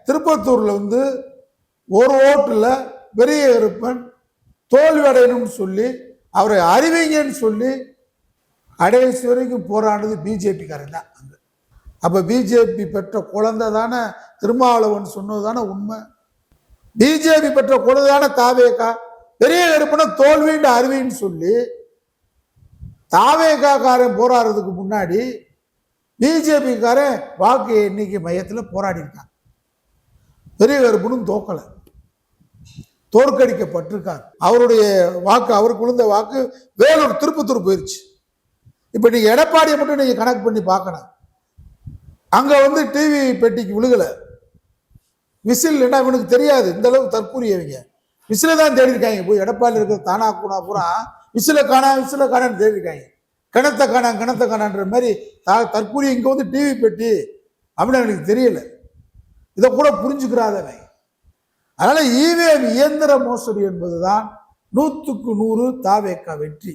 திருப்பத்தூர்ல வந்து ஒரு ஓட்டுல பெரிய கருப்பன் தோல்வி அடையணும்னு சொல்லி அவரை அறிவிங்கன்னு சொல்லி கடைசி வரைக்கும் போராடுறது பிஜேபி காரன் தான். அப்ப பிஜேபி பெற்ற குழந்தை தானே திருமாவளவன் சொன்னது தானே உண்மை. பிஜேபி பெற்ற குழந்தை தானே தாவேகா. பெரிய கருப்பனை தோல்வின்னு அறிவின்னு சொல்லி தாவேகா காரன் போராடுறதுக்கு முன்னாடி பிஜேபி காரன் வாக்கு எண்ணிக்கை மையத்தில் போராடி இருக்காங்க. பெரிய கருப்பனும் தோக்கலை, தோற்கடிக்கப்பட்டிருக்கார். அவருடைய வாக்கு, அவருக்கு விழுந்த வாக்கு வேலூர் திருப்பத்தூர் போயிருச்சு. இப்ப நீங்க எடப்பாடியை மட்டும் நீங்க கணக்கு பண்ணி பார்க்கணும். அங்க வந்து டிவி பெட்டிக்கு விழுகல, விசில் என்ன இவனுக்கு தெரியாது. இந்த அளவுக்கு தற்கூரியவங்க விசில தான் தேடி இருக்காங்க. போய் எடப்பாடி இருக்கிற தானா கூனா பூரா விசில காணான்னு தேடி இருக்காங்க. கிணத்த காணான்ற மாதிரி தற்கூரிய. இங்க வந்து டிவி பெட்டி அப்படின்னு எனக்கு தெரியல. இதை கூட புரிஞ்சுக்கிறாதவன். அதனால இவிஎம் இயந்திர மோசடி என்பதுதான் 100க்கு 100 தாவேகா வெற்றி.